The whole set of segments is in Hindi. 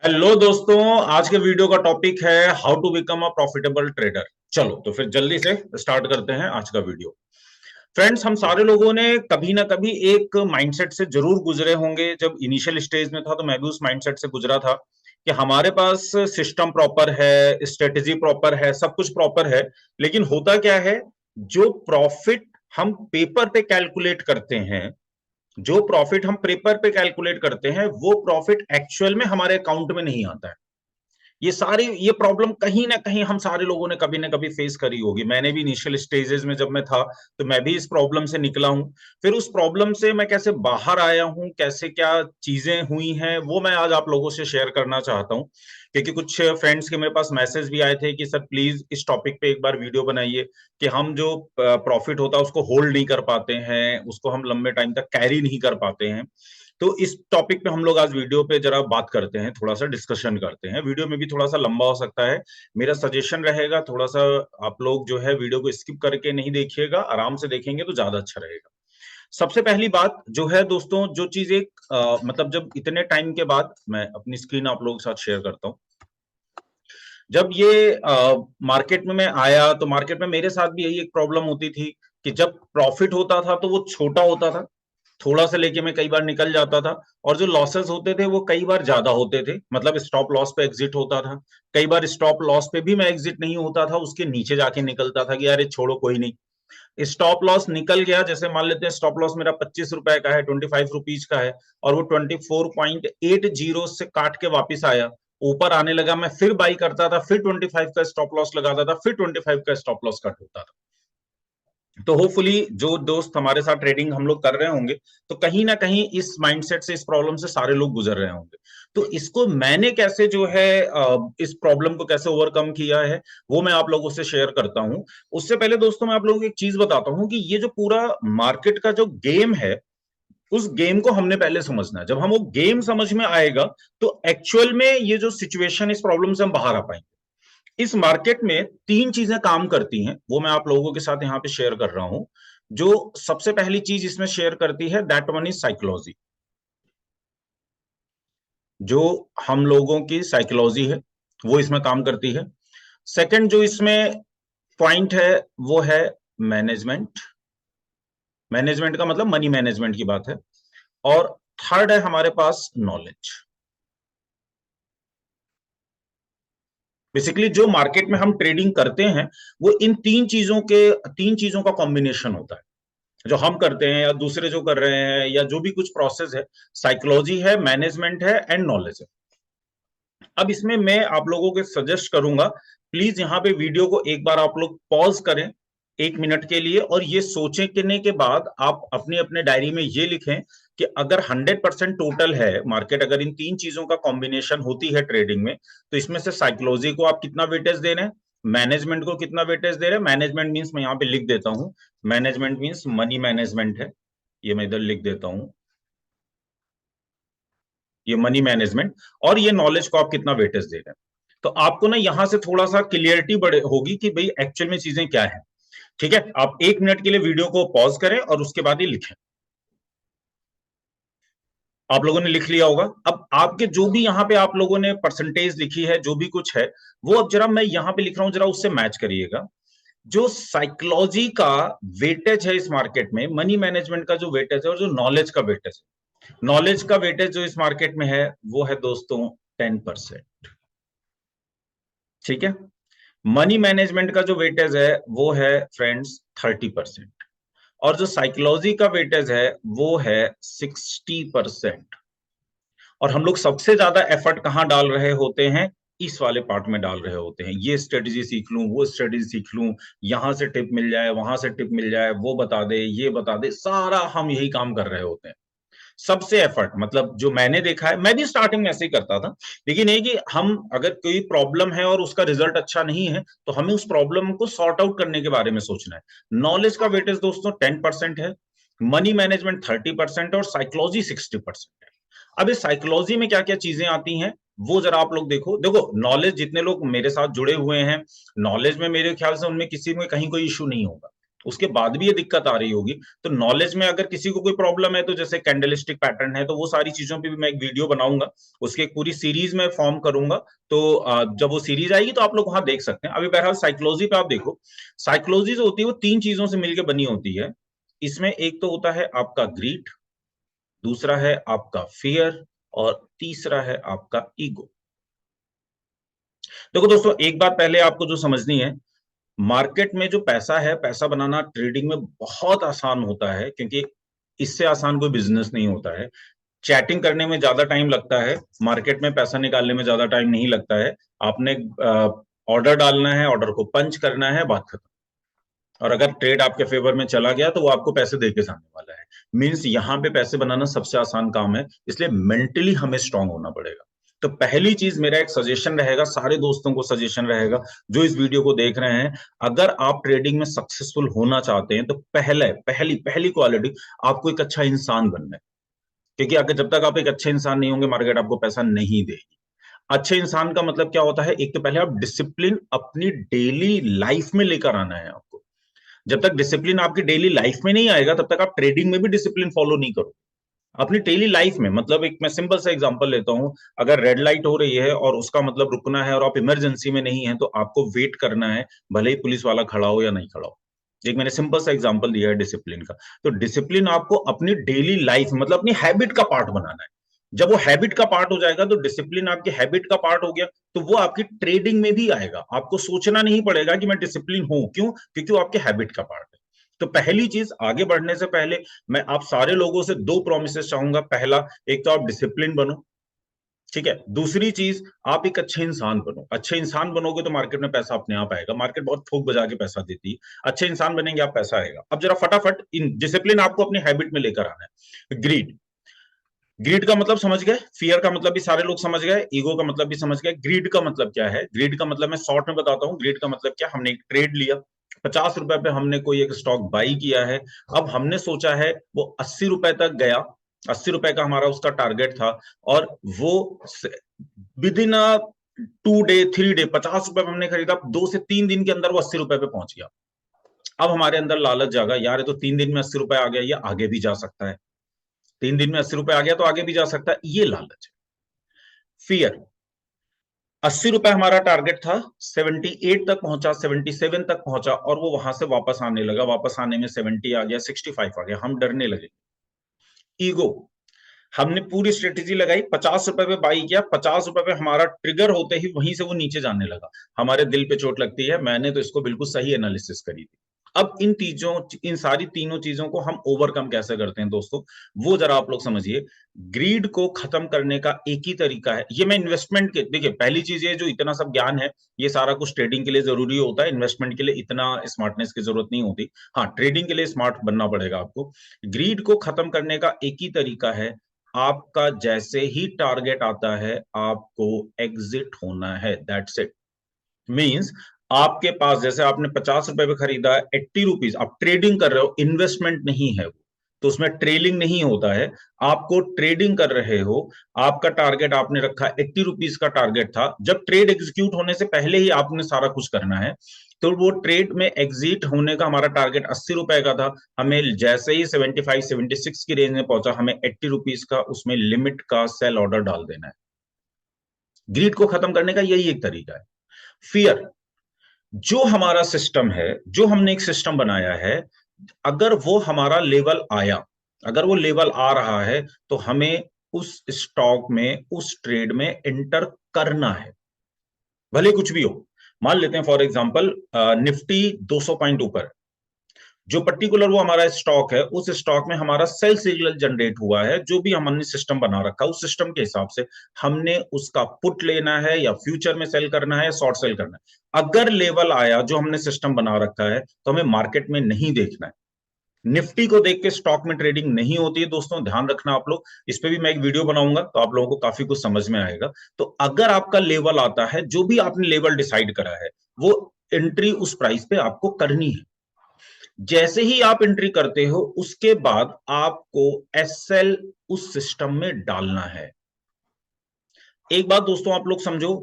हेलो दोस्तों। आज के वीडियो का टॉपिक है how to become a profitable trader. चलो तो फिर जल्दी से स्टार्ट करते हैं आज का वीडियो। फ्रेंड्स, हम सारे लोगों ने कभी ना कभी एक माइंडसेट से जरूर गुजरे होंगे। जब इनिशियल स्टेज में था तो मैं भी उस माइंडसेट से गुजरा था कि हमारे पास सिस्टम प्रॉपर है, स्ट्रेटेजी प्रॉपर है, सब कुछ प्रॉपर है। लेकिन होता क्या है, जो प्रॉफिट हम पेपर पे कैलकुलेट करते हैं, जो प्रॉफिट हम पेपर पे कैलकुलेट करते हैं, वो प्रॉफिट एक्चुअल में हमारे अकाउंट में नहीं आता है। ये प्रॉब्लम कहीं ना कहीं हम सारे लोगों ने कभी ना कभी फेस करी होगी। मैंने भी इनिशियल स्टेजेस में जब मैं था तो मैं भी इस प्रॉब्लम से निकला हूं। फिर उस प्रॉब्लम से मैं कैसे बाहर आया हूं, कैसे क्या चीजें हुई हैं, वो मैं आज आप लोगों से शेयर करना चाहता हूं। क्योंकि कुछ फ्रेंड्स के मेरे पास मैसेज भी आए थे कि सर प्लीज इस टॉपिक पे एक बार वीडियो बनाइए कि हम जो प्रॉफिट होता है उसको होल्ड नहीं कर पाते हैं, उसको हम लंबे टाइम तक कैरी नहीं कर पाते हैं। तो इस टॉपिक पे हम लोग आज वीडियो पे जरा बात करते हैं, थोड़ा सा डिस्कशन करते हैं। वीडियो में भी थोड़ा सा लंबा हो सकता है। मेरा सजेशन रहेगा थोड़ा सा आप लोग जो है वीडियो को स्किप करके नहीं देखिएगा, आराम से देखेंगे तो ज्यादा अच्छा रहेगा। सबसे पहली बात जो है दोस्तों, जो चीज एक मतलब जब इतने टाइम के बाद मैं अपनी स्क्रीन आप लोगों के साथ शेयर करता हूँ। जब ये मार्केट में मैं आया तो मार्केट में मेरे साथ भी यही एक प्रॉब्लम होती थी कि जब प्रॉफिट होता था तो वो छोटा होता था, थोड़ा सा लेके मैं कई बार निकल जाता था। और जो लॉसेस होते थे वो कई बार ज्यादा होते थे, मतलब स्टॉप लॉस पे एग्जिट होता था। कई बार स्टॉप लॉस पे भी मैं एग्जिट नहीं होता था, उसके नीचे जाके निकलता था कि यार ये छोड़ो कोई नहीं। स्टॉप लॉस निकल गया, जैसे मान लेते हैं स्टॉप लॉस मेरा 25 रुपए का है, 25 रुपीज का है, और वो 24.80 से काट के वापिस आया, ऊपर आने लगा, मैं फिर बाई करता था, फिर 25 का स्टॉप लॉस लगाता था, फिर 25 का स्टॉप लॉस कट होता था। तो होपफुली जो दोस्त हमारे साथ ट्रेडिंग हम लोग कर रहे होंगे, तो कहीं ना कहीं इस माइंडसेट से, इस प्रॉब्लम से सारे लोग गुजर रहे होंगे। तो इसको मैंने कैसे जो है इस प्रॉब्लम को कैसे ओवरकम किया है, वो मैं आप लोगों से शेयर करता हूं। उससे पहले दोस्तों मैं आप लोगों को एक चीज बताता हूं कि ये जो पूरा मार्केट का जो गेम है, उस गेम को हमने पहले समझना है। जब हम वो गेम समझ में आएगा तो एक्चुअल में ये जो सिचुएशन, इस प्रॉब्लम से हम बाहर आ पाएंगे। इस मार्केट में तीन चीजें काम करती हैं, वो मैं आप लोगों के साथ यहां पे शेयर कर रहा हूं। जो सबसे पहली चीज इसमें शेयर करती है, दैट वन इज साइकोलॉजी। जो हम लोगों की साइकोलॉजी है वो इसमें काम करती है। सेकंड जो इसमें पॉइंट है वो है मैनेजमेंट। मैनेजमेंट का मतलब मनी मैनेजमेंट की बात है। और थर्ड है हमारे पास नॉलेज। बेसिकली जो मार्केट में हम ट्रेडिंग करते हैं वो इन तीन चीजों का कॉम्बिनेशन होता है। जो हम करते हैं या दूसरे जो कर रहे हैं या जो भी कुछ प्रोसेस है, साइकोलॉजी है, मैनेजमेंट है एंड नॉलेज है। अब इसमें मैं आप लोगों को सजेस्ट करूंगा, प्लीज यहाँ पे वीडियो को एक बार आप लोग पॉज करें 1 मिनट के लिए, और ये सोचें करने के बाद आप अपने अपने डायरी में ये लिखें कि अगर 100% टोटल है मार्केट, अगर इन तीन चीजों का कॉम्बिनेशन होती है ट्रेडिंग में, तो इसमें से साइकोलॉजी को आप कितना वेटेज दे रहे हैं, मैनेजमेंट को कितना वेटेज दे रहे हैं। मैनेजमेंट मीन्स मैं यहाँ पे लिख देता हूं, मैनेजमेंट मीन्स मनी मैनेजमेंट है, ये मैं इधर लिख देता हूं, ये मनी मैनेजमेंट। और ये नॉलेज को आप कितना वेटेज दे रहे हैं। तो आपको ना यहां से थोड़ा सा क्लियरिटी बड़े होगी कि भाई एक्चुअल में चीजें क्या है। ठीक है, आप 1 मिनट के लिए वीडियो को पॉज करें और उसके बाद ही लिखें। आप लोगों ने लिख लिया होगा। अब आपके जो भी यहाँ पे आप लोगों ने परसेंटेज लिखी है, जो भी कुछ है, वो अब जरा मैं यहाँ पे लिख रहा हूं, जरा उससे मैच करिएगा। जो साइकोलॉजी का वेटेज है इस मार्केट में, मनी मैनेजमेंट का जो वेटेज है, और जो नॉलेज का वेटेज है, नॉलेज का वेटेज जो इस मार्केट में है वो है दोस्तों 10%। ठीक है, मनी मैनेजमेंट का जो वेटेज है वो है फ्रेंड्स 30%। और जो साइकोलॉजी का वेटेज है वो है 60%। और हम लोग सबसे ज्यादा एफर्ट कहाँ डाल रहे होते हैं, इस वाले पार्ट में डाल रहे होते हैं। ये स्ट्रेटेजी सीख लूं, वो स्ट्रेटेजी सीख लूं, यहां से टिप मिल जाए, वहां से टिप मिल जाए, वो बता दे, ये बता दे, सारा हम यही काम कर रहे होते हैं। सबसे एफर्ट, मतलब जो मैंने देखा है, मैं भी स्टार्टिंग में ऐसे ही करता था। लेकिन ये कि हम अगर कोई प्रॉब्लम है और उसका रिजल्ट अच्छा नहीं है, तो हमें उस प्रॉब्लम को सॉर्ट आउट करने के बारे में सोचना है। नॉलेज का वेटेज दोस्तों 10% है, मनी मैनेजमेंट 30% और साइकोलॉजी 60% है। अब इस साइकोलॉजी में क्या क्या चीजें आती हैं, वो जरा आप लोग देखो। देखो, नॉलेज जितने लोग मेरे साथ जुड़े हुए हैं, नॉलेज में मेरे ख्याल से उनमें किसी में कहीं कोई इश्यू नहीं होगा। उसके बाद भी ये दिक्कत आ रही होगी, तो नॉलेज में अगर किसी को कोई प्रॉब्लम है, तो जैसे कैंडलस्टिक पैटर्न है, तो वो सारी चीजों पे भी मैं एक वीडियो बनाऊंगा, उसकी एक पूरी सीरीज में फॉर्म करूंगा। तो जब वो सीरीज आएगी तो आप लोग वहां देख सकते हैं। अभी बहरहाल साइकोलॉजी पे आप देखो, साइकोलॉजी जो होती है वो तीन चीजों से मिलकर बनी होती है। इसमें एक तो होता है आपका ग्रीड, दूसरा है आपका फियर, और तीसरा है आपका ईगो। देखो दोस्तों, एक बात पहले आपको जो समझनी है, मार्केट में जो पैसा है, पैसा बनाना ट्रेडिंग में बहुत आसान होता है, क्योंकि इससे आसान कोई बिजनेस नहीं होता है। चैटिंग करने में ज्यादा टाइम लगता है, मार्केट में पैसा निकालने में ज्यादा टाइम नहीं लगता है। आपने ऑर्डर डालना है, ऑर्डर को पंच करना है, बात खत्म। और अगर ट्रेड आपके फेवर में चला गया तो वो आपको पैसे देके जाने वाला है। मींस यहाँ पे पैसे बनाना सबसे आसान काम है, इसलिए मेंटली हमें स्ट्रांग होना पड़ेगा। तो पहली चीज, मेरा एक सजेशन रहेगा, सारे दोस्तों को सजेशन रहेगा जो इस वीडियो को देख रहे हैं, अगर आप ट्रेडिंग में सक्सेसफुल होना चाहते हैं तो पहले पहली पहली क्वालिटी, आपको एक अच्छा इंसान बनना है। क्योंकि अगर जब तक आप एक अच्छे इंसान नहीं होंगे, मार्केट आपको पैसा नहीं देगी। अच्छे इंसान का मतलब क्या होता है? एक तो पहले आप डिसिप्लिन अपनी डेली लाइफ में लेकर आना है आपको। जब तक डिसिप्लिन आपकी डेली लाइफ में नहीं आएगा, तब तक आप ट्रेडिंग में भी डिसिप्लिन फॉलो नहीं करोगे। अपनी डेली लाइफ में, मतलब एक मैं सिंपल सा एग्जांपल लेता हूं, अगर रेड लाइट हो रही है और उसका मतलब रुकना है और आप इमरजेंसी में नहीं है, तो आपको वेट करना है, भले ही पुलिस वाला खड़ा हो या नहीं खड़ा हो। एक मैंने सिंपल सा एग्जांपल दिया है डिसिप्लिन का। तो डिसिप्लिन आपको अपनी डेली लाइफ, मतलब अपनी हैबिट का पार्ट बनाना है। जब वो हैबिट का पार्ट हो जाएगा, तो डिसिप्लिन आपकी हैबिट का पार्ट हो गया, तो वो आपकी ट्रेडिंग में भी आएगा। आपको सोचना नहीं पड़ेगा कि मैं डिसिप्लिन हूं, क्यों? क्योंकि वो आपके हैबिट का पार्ट है। तो पहली चीज, आगे बढ़ने से पहले मैं आप सारे लोगों से दो प्रोमिस चाहूंगा। पहला, एक तो आप डिसिप्लिन बनो, ठीक है। दूसरी चीज, आप एक अच्छे इंसान बनो। अच्छे इंसान बनोगे तो मार्केट में पैसा अपने आप आएगा। मार्केट बहुत ठोक बजा के पैसा देती है, अच्छे इंसान बनेंगे आप, पैसा आएगा। अब जरा फटाफट इन डिसिप्लिन आपको अपनी हैबिट में लेकर आना है। ग्रीड, ग्रीड का मतलब समझ गए, फियर का मतलब भी सारे लोग समझ गए, ईगो का मतलब भी समझ गए। ग्रीड का मतलब क्या है? ग्रीड का मतलब मैं शॉर्ट में बताता हूँ। ग्रीड का मतलब क्या, हमने एक ट्रेड लिया, 50 रुपए पे हमने कोई एक स्टॉक बाई किया है। अब हमने सोचा है वो 80 रुपए तक गया, 80 रुपए का हमारा उसका टारगेट था, और वो विद इन 2 डे 3 डे 50 रुपए में हमने खरीदा, 2 से 3 दिन के अंदर वो 80 रुपए पे पहुंच गया। अब हमारे अंदर लालच जागा, यार ये तो 3 दिन में 80 रुपए आ गया, ये आगे भी जा सकता है। 3 दिन में 80 रुपए आ गया तो आगे भी जा सकता है, ये लालच है। फियर, 80 रुपए हमारा टारगेट था, 78 तक पहुंचा, 77 तक पहुंचा, और वो वहां से वापस आने लगा। वापस आने में 70 आ गया, 65 आ गया, हम डरने लगे। ईगो, हमने पूरी स्ट्रेटेजी लगाई, 50 रुपए पे बाई किया, 50 रुपए पे हमारा ट्रिगर होते ही वहीं से वो नीचे जाने लगा। हमारे दिल पे चोट लगती है, मैंने तो इसको बिल्कुल सही एनालिसिस करी थी। अब इन चीजों, इन सारी तीनों चीजों को हम ओवरकम कैसे करते हैं दोस्तों, वो जरा आप लोग समझिए। ग्रीड को खत्म करने का एक ही तरीका है, ये मैं इन्वेस्टमेंट के, देखिए पहली चीज ये, जो इतना सब ज्ञान है, ये सारा कुछ ट्रेडिंग के लिए जरूरी होता है, इन्वेस्टमेंट के लिए इतना स्मार्टनेस की जरूरत नहीं होती। हाँ, ट्रेडिंग के लिए स्मार्ट बनना पड़ेगा आपको। ग्रीड को खत्म करने का एक ही तरीका है, आपका जैसे ही टारगेट आता है, आपको एग्जिट होना है, दैट्स इट। मींस आपके पास, जैसे आपने 50 रुपए पे खरीदा है, 80 रुपीज आप ट्रेडिंग कर रहे हो, इन्वेस्टमेंट नहीं है वो, तो उसमें ट्रेलिंग नहीं होता है। आपको ट्रेडिंग कर रहे हो, आपका टारगेट आपने रखा, 80 रुपीज का टारगेट था। जब ट्रेड एग्जीक्यूट होने से पहले ही आपने सारा कुछ करना है। तो वो ट्रेड में एग्जिट होने का हमारा टारगेट 80 रुपए का था, हमें जैसे ही 75 76 की रेंज में पहुंचा, हमें 80 रुपीज का उसमें लिमिट का सेल ऑर्डर डाल देना है। ग्रीड को खत्म करने का यही एक तरीका है। फियर, जो हमारा सिस्टम है, जो हमने एक सिस्टम बनाया है, अगर वो हमारा लेवल आया, अगर वो लेवल आ रहा है, तो हमें उस स्टॉक में, उस ट्रेड में एंटर करना है, भले कुछ भी हो। मान लेते हैं फॉर एग्जांपल, निफ्टी 200 पॉइंट ऊपर, जो पर्टिकुलर वो हमारा स्टॉक है, उस स्टॉक में हमारा सेल सिग्नल जनरेट हुआ है, जो भी हमने सिस्टम बना रखा, उस सिस्टम के हिसाब से हमने उसका पुट लेना है, या फ्यूचर में सेल करना है, या शॉर्ट सेल करना है। अगर लेवल आया जो हमने सिस्टम बना रखा है, तो हमें मार्केट में नहीं देखना है। निफ्टी को देख के स्टॉक में ट्रेडिंग नहीं होती है दोस्तों, ध्यान रखना आप लोग। इस पे भी मैं एक वीडियो बनाऊंगा, तो आप लोगों को काफी कुछ समझ में आएगा। तो अगर आपका लेवल आता है, जो भी आपने लेवल डिसाइड करा है, वो एंट्री उस प्राइस पे आपको करनी है। जैसे ही आप एंट्री करते हो, उसके बाद आपको एसएल उस सिस्टम में डालना है। एक बात दोस्तों आप लोग समझो,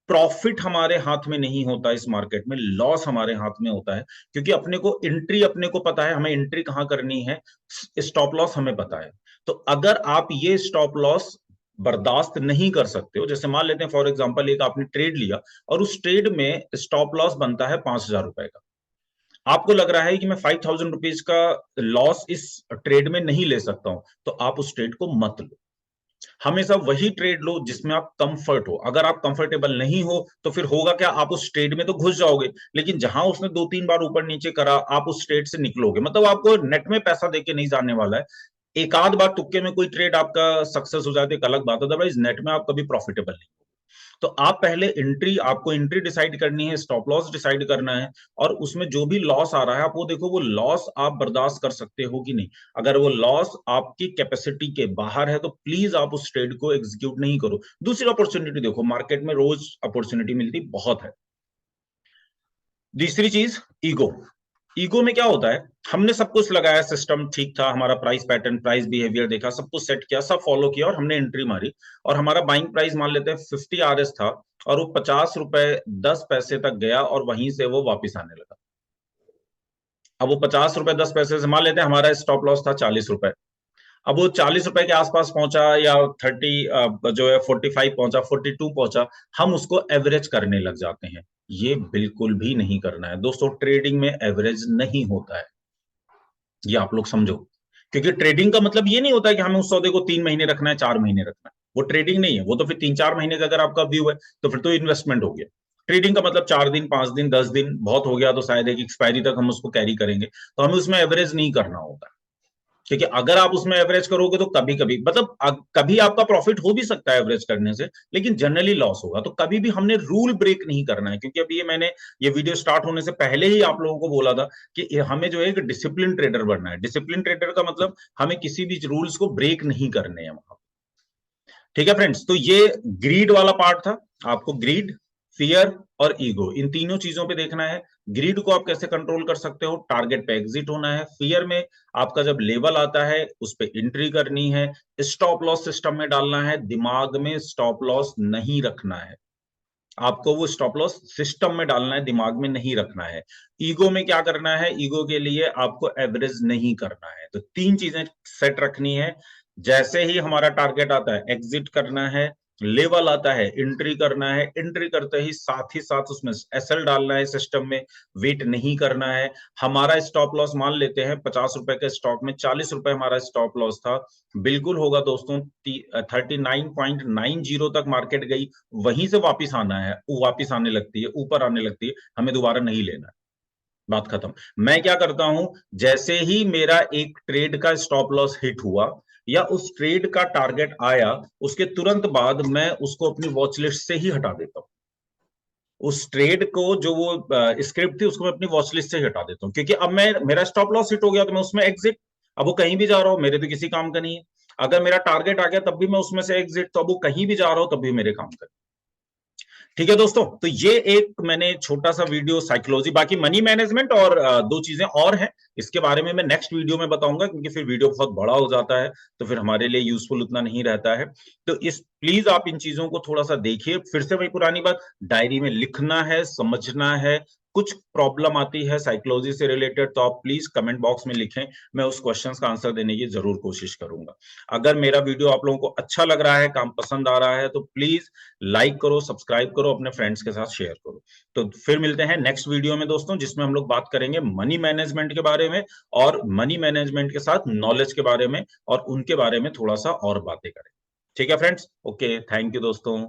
प्रॉफिट हमारे हाथ में नहीं होता, इस मार्केट में लॉस हमारे हाथ में होता है, क्योंकि अपने को एंट्री, अपने को पता है हमें एंट्री कहां करनी है, स्टॉप लॉस हमें पता है। तो अगर आप ये स्टॉप लॉस बर्दाश्त नहीं कर सकते हो, जैसे मान लेते हैं फॉर एग्जांपल एक आपने ट्रेड लिया और उस ट्रेड में स्टॉप लॉस बनता है 5,000 रुपए का, आपको लग रहा है कि मैं 5,000 रुपीज का लॉस इस ट्रेड में नहीं ले सकता हूं, तो आप उस ट्रेड को मत लो। हमेशा वही ट्रेड लो जिसमें आप कंफर्ट हो। अगर आप कंफर्टेबल नहीं हो तो फिर होगा क्या, आप उस ट्रेड में तो घुस जाओगे, लेकिन जहां उसने 2-3 बार ऊपर नीचे करा आप उस ट्रेड से निकलोगे, मतलब आपको नेट में पैसा देके नहीं जाने वाला है। एक आध बार तुक्के में कोई ट्रेड आपका सक्सेस हो जाती है, एक अलग बात है, अदरवाइज नेट में आप कभी प्रॉफिटेबल नहीं। तो आप पहले एंट्री, आपको एंट्री डिसाइड करनी है, स्टॉप लॉस डिसाइड करना है, और उसमें जो भी लॉस आ रहा है आप वो देखो, वो लॉस आप बर्दाश्त कर सकते हो कि नहीं। अगर वो लॉस आपकी कैपेसिटी के बाहर है तो प्लीज आप उस ट्रेड को एग्जीक्यूट नहीं करो, दूसरी अपॉर्चुनिटी देखो, मार्केट में रोज अपॉर्चुनिटी मिलती बहुत है। तीसरी चीज, ईगो। ईगो में क्या होता है, हमने सब कुछ लगाया, सिस्टम ठीक था, हमारा प्राइस पैटर्न, प्राइस बिहेवियर देखा, सब कुछ सेट किया, सब फॉलो किया और हमने एंट्री मारी, और हमारा बाइंग प्राइस मान लेते हैं 50 RS था, और वो 50 रुपए 10 पैसे तक गया और वहीं से वो वापिस आने लगा। अब वो 50 रुपए 10 पैसे से मान लेते हैं हमारा स्टॉप लॉस था 40 रुपए, अब वो 40 रुपए के आसपास पहुंचा या 30 जो है 45 पहुंचा, 42 पहुंचा, हम उसको एवरेज करने लग जाते हैं। ये बिल्कुल भी नहीं करना है दोस्तों, ट्रेडिंग में एवरेज नहीं होता है, ये आप लोग समझो। क्योंकि ट्रेडिंग का मतलब ये नहीं होता है कि हमें उस सौदे को 3 महीने रखना है, 4 महीने रखना है, वो ट्रेडिंग नहीं है। वो तो फिर 3-4 महीने का अगर आपका व्यू है तो फिर तो इन्वेस्टमेंट हो गया। ट्रेडिंग का मतलब 4 दिन, 5 दिन, 10 दिन बहुत हो गया तो शायद एक एक्सपायरी तक हम उसको कैरी करेंगे, तो हमें उसमें एवरेज नहीं करना होगा। क्योंकि अगर आप उसमें एवरेज करोगे तो कभी कभी, मतलब कभी आपका प्रॉफिट हो भी सकता है एवरेज करने से, लेकिन जनरली लॉस होगा। तो कभी भी हमने रूल ब्रेक नहीं करना है, क्योंकि अभी मैंने ये वीडियो स्टार्ट होने से पहले ही आप लोगों को बोला था कि हमें जो है एक डिसिप्लिन ट्रेडर बनना है। डिसिप्लिन ट्रेडर का मतलब हमें किसी भी रूल्स को ब्रेक नहीं करने हैं वहां। ठीक है फ्रेंड्स, तो ये ग्रीड वाला पार्ट था। आपको ग्रीड, फियर और ईगो, इन तीनों चीजों पे देखना है। ग्रीड को आप कैसे कंट्रोल कर सकते हो, टारगेट पे एग्जिट होना है। फियर में आपका जब लेवल आता है उस पे एंट्री करनी है। स्टॉप लॉस सिस्टम में डालना है, दिमाग में स्टॉप लॉस नहीं रखना है, आपको वो स्टॉप लॉस सिस्टम में डालना है, दिमाग में नहीं रखना है। ईगो में क्या करना है, ईगो के लिए आपको एवरेज नहीं करना है। तो 3 चीजें सेट रखनी है। जैसे ही हमारा टारगेट आता है एग्जिट करना है, लेवल आता है एंट्री करना है, एंट्री करते ही साथ उसमें एसएल डालना है, सिस्टम में वेट नहीं करना है। हमारा स्टॉप लॉस मान लेते हैं 50 रुपए के स्टॉक में 40 रुपए हमारा स्टॉप लॉस था, बिल्कुल होगा दोस्तों। 39.90 तक मार्केट गई, वहीं से वापिस आना है, वो वापिस आने लगती है, ऊपर आने लगती है, हमें दोबारा नहीं लेना है, बात खत्म। मैं क्या करता हूं, जैसे ही मेरा एक ट्रेड का स्टॉप लॉस हिट हुआ या उस ट्रेड का टारगेट आया, उसके तुरंत बाद मैं उसको अपनी वॉच लिस्ट से ही हटा देता हूं। उस ट्रेड को, जो वो स्क्रिप्ट थी, उसको मैं अपनी वॉच लिस्ट से ही हटा देता हूं, क्योंकि अब मैं, मेरा स्टॉप लॉस हिट हो गया तो मैं उसमें एग्जिट, अब वो कहीं भी जा रहा हो मेरे तो किसी काम का नहीं है। अगर मेरा टारगेट आ गया तब भी मैं उसमें से एग्जिट, तो अब वो कहीं भी जा रहा हो तब भी मेरे काम का। ठीक है दोस्तों, तो ये एक मैंने छोटा सा वीडियो साइकोलॉजी, बाकी मनी मैनेजमेंट और 2 चीजें और हैं, इसके बारे में मैं नेक्स्ट वीडियो में बताऊंगा, क्योंकि फिर वीडियो बहुत बड़ा हो जाता है तो फिर हमारे लिए यूजफुल उतना नहीं रहता है। तो इस प्लीज आप इन चीजों को थोड़ा सा देखिए, फिर से वही पुरानी बात, डायरी में लिखना है, समझना है। कुछ प्रॉब्लम आती है साइकोलॉजी से रिलेटेड तो आप प्लीज कमेंट बॉक्स में लिखें, मैं उस क्वेश्चन का आंसर देने की जरूर कोशिश करूंगा। अगर मेरा वीडियो आप लोगों को अच्छा लग रहा है, काम पसंद आ रहा है, तो प्लीज लाइक करो, सब्सक्राइब करो, अपने फ्रेंड्स के साथ शेयर करो। तो फिर मिलते हैं नेक्स्ट वीडियो में दोस्तों, जिसमें हम लोग बात करेंगे मनी मैनेजमेंट के बारे में, और मनी मैनेजमेंट के साथ नॉलेज के बारे में, और उनके बारे में थोड़ा सा और बातें करें। ठीक है फ्रेंड्स, ओके, थैंक यू दोस्तों।